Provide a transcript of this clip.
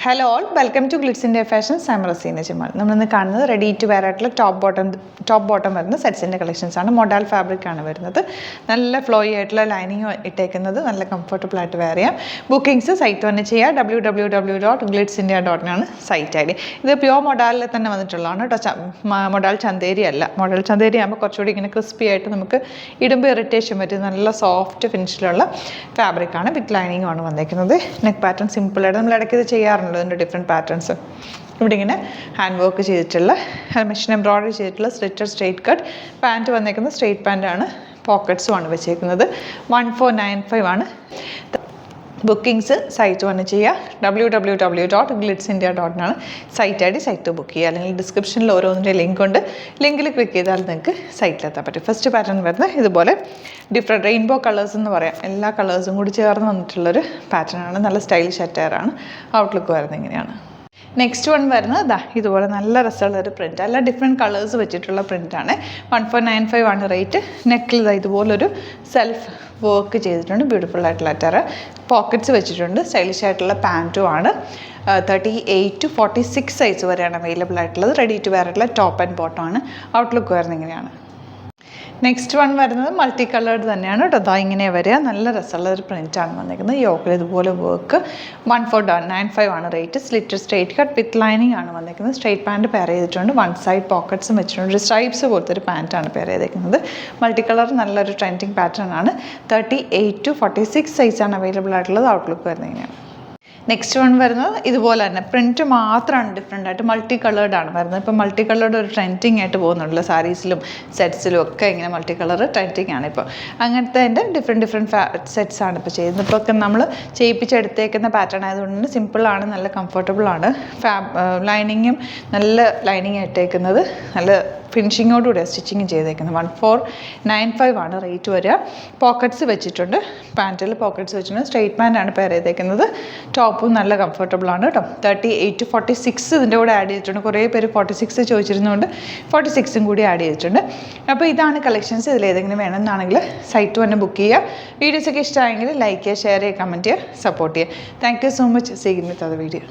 Hello all, welcome to Glitz India fashions. I am Raseena Jamal. നമ്മളിന്ന് കാണുന്നത് ready to wear ആയിട്ടുള്ള top bottom വരുന്ന സെറ്റ്സിൻ്റെ കളക്ഷൻസ് ആണ്. മൊഡാൽ ഫാബ്രിക് ആണ് വരുന്നത്. നല്ല ഫ്ലോയി ആയിട്ടുള്ള ലൈനിങ് ഇട്ടേക്കുന്നത്, നല്ല കംഫർട്ടബിൾ ആയിട്ട് വെയർ ചെയ്യാം. ബുക്കിംഗ്സ് സൈറ്റ് തന്നെ ചെയ്യുക. www.glitzindia.in ആണ് സൈറ്റ് ഐ ഡി. ഇത് പ്യോർ മൊഡാലിൽ തന്നെ വന്നിട്ടുള്ളതാണ് കേട്ടോ. മൊഡാൽ ചന്തേരി അല്ല. മൊഡാൽ ചന്തേരി ആകുമ്പോൾ കുറച്ചുകൂടി ഇങ്ങനെ ക്രിസ്പി ആയിട്ട് നമുക്ക് ഇടുമ്പോൾ ഇറിറ്റേഷൻ പറ്റും. നല്ല സോഫ്റ്റ് ഫിനിഷിലുള്ള ഫാബ്രിക്കാണ്. വിത്ത് ലൈനിങ്ങും ആണ് വന്നേക്കുന്നത്. നെക്ക് പാറ്റേൺ സിമ്പിളായിട്ട് നമ്മൾ ഇടയ്ക്ക് ഇത് ചെയ്യാറുണ്ട്. അതിൻ്റെ ഡിഫറെൻറ്റ് പാറ്റേൺസ് ഇവിടെ ഇങ്ങനെ ഹാൻഡ് വർക്ക് ചെയ്തിട്ടുള്ള മെഷീൻ എംബ്രോയിഡറി ചെയ്തിട്ടുള്ള സ്ലിറ്റഡ് സ്ട്രെയിറ്റ് കട്ട് പാൻറ്റ് വന്നേക്കുന്നത്. സ്ട്രെയിറ്റ് പാൻറ്റാണ്. പോക്കറ്റ്സും ആണ് വെച്ചേക്കുന്നത്. 1495 ആണ്. ബുക്കിംഗ്സ് സൈറ്റ് വന്ന് ചെയ്യുക. www.glitzindia.in ആണ് site I D. Site book ചെയ്യുക. അല്ലെങ്കിൽ ഡിസ്ക്രിപ്ഷനിൽ ഓരോന്നിൻ്റെ ലിങ്ക് ഉണ്ട്. ലിങ്കിൽ ക്ലിക്ക് ചെയ്താൽ നിങ്ങൾക്ക് സൈറ്റിലെത്താൻ പറ്റും. ഫസ്റ്റ് പാറ്റേൺ വരുന്നത് ഇതുപോലെ ഡിഫറെൻറ്റ് റെയിൻബോ കളേഴ്സ് എന്ന് പറയാം. എല്ലാ കളേഴ്സും കൂടി ചേർന്ന് വന്നിട്ടുള്ളൊരു പാറ്റേൺ ആണ്. നല്ല സ്റ്റൈലിഷ് അറ്റയറാണ്. ഔട്ട്ലുക്ക് വരുന്നത് ഇങ്ങനെയാണ്. നെക്സ്റ്റ് വൺ വരുന്നത് ഇതുപോലെ നല്ല രസമുള്ളൊരു പ്രിൻറ്റ്. എല്ലാ ഡിഫറെൻറ്റ് കളേഴ്സ് വെച്ചിട്ടുള്ള പ്രിൻ്റാണ്. 1495 ആണ് റേറ്റ്. നെക്കിൽ ഇതുപോലൊരു സെൽഫ് വർക്ക് ചെയ്തിട്ടുണ്ട്. ബ്യൂട്ടിഫുൾ ആയിട്ടുള്ള അറ്റയർ. പോക്കറ്റ്സ് വെച്ചിട്ടുണ്ട്. സ്റ്റൈലിഷ് ആയിട്ടുള്ള പാൻറ്റും ആണ്. 38 to 46 സൈസ് വരെയാണ് അവൈലബിൾ ആയിട്ടുള്ളത്. റെഡി ടു വെയർ ആയിട്ടുള്ള ടോപ്പ് ആൻഡ് ബോട്ടം ആണ്. ഔട്ട്ലുക്ക് വരുന്നത് ഇങ്ങനെയാണ്. നെക്സ്റ്റ് വൺ വരുന്നത് മൾട്ടി കളേർഡ് തന്നെയാണ് കേട്ടോ. അതാ ഇങ്ങനെ വരിക. നല്ല രസമുള്ള ഒരു പ്രിൻ്റാണ് വന്നിരിക്കുന്നത്. യോക്കിൽ ഇതുപോലെ വർക്ക്. 1495 ആണ് rate. Slitted straight cut with lining ആണ് വന്നിരിക്കുന്നത്. സ്ട്രെയിറ്റ് പാൻറ്റ് പെയർ ചെയ്തിട്ടുണ്ട്. വൺ സൈഡ് പോക്കറ്റ്സും വെച്ചിട്ടുണ്ട്. ഒരു സ്ട്രൈപ്സ് പോലത്തെ ഒരു പാൻറ്റാണ് പെയർ ചെയ്തിരിക്കുന്നത്. മൾട്ടി കളർ നല്ലൊരു ട്രെൻഡിങ് പാറ്റേൺ ആണ്. 38 to 46 സൈസാണ് അവൈലബിൾ ആയിട്ടുള്ളത്. ഔട്ട്ലുക്ക് വരുന്നത് ഇങ്ങനെയാണ്. നെക്സ്റ്റ് വൺ വരുന്നത് ഇതുപോലെ തന്നെ പ്രിൻറ്റ് മാത്രമാണ് ഡിഫറെൻ്റ് ആയിട്ട് മൾട്ടി കളേർഡ് ആണ് വരുന്നത്. ഇപ്പോൾ മൾട്ടി കളേർഡ് ഒരു ട്രെൻഡിങ് ആയിട്ട് പോകുന്നുണ്ടല്ലോ. സാരീസിലും സെറ്റ്സിലും ഒക്കെ ഇങ്ങനെ മൾട്ടി കളർ ട്രെൻഡിങ് ആണ് ഇപ്പോൾ. അങ്ങനത്തെ ഡിഫറെൻറ്റ് സെറ്റ്സ് ആണ് ഇപ്പോൾ ചെയ്യുന്നത്. ഇപ്പോൾ ഒക്കെ നമ്മൾ ചെയ്യിപ്പിച്ചെടുത്തേക്കുന്ന പാറ്റേൺ ആയതുകൊണ്ട് തന്നെ സിമ്പിളാണ്, നല്ല കംഫർട്ടബിൾ ആണ്. ലൈനിങ്ങും നല്ല ലൈനിങ് ഇട്ടേക്കുന്നത്. നല്ല ഫിനിഷിങ്ങോടുകൂടി സ്റ്റിച്ചിങ് ചെയ്തേക്കുന്നത്. 1495 ആണ് റേറ്റ് വരിക. പോക്കറ്റ്സ് വെച്ചിട്ടുണ്ട്. പാൻറ്റിൽ പോക്കറ്റ്സ് വെച്ചിട്ടുണ്ട്. സ്ട്രെയിറ്റ് പാൻറ്റാണ് പെയർ ചെയ്തേക്കുന്നത്. ടോപ്പും നല്ല കംഫർട്ടബിൾ ആണ് കേട്ടോ. 38 to 46 ഇതിൻ്റെ കൂടെ ആഡ് ചെയ്തിട്ടുണ്ട്. കുറേ പേര് 46 ചോദിച്ചിരുന്നുകൊണ്ട് 46ഉം കൂടി ആഡ് ചെയ്തിട്ടുണ്ട്. അപ്പോൾ ഇതാണ് കളക്ഷൻസ്. ഇതിലേതെങ്കിലും വേണമെന്നാണെങ്കിൽ സൈറ്റ് തന്നെ ബുക്ക് ചെയ്യുക. വീഡിയോസൊക്കെ ഇഷ്ടമായെങ്കിൽ ലൈക്ക് ചെയ്യുക, ഷെയർ ചെയ്യുക, കമൻറ്റ് ചെയ്യുക, സപ്പോർട്ട് ചെയ്യുക. Thank you so much. See you with other video.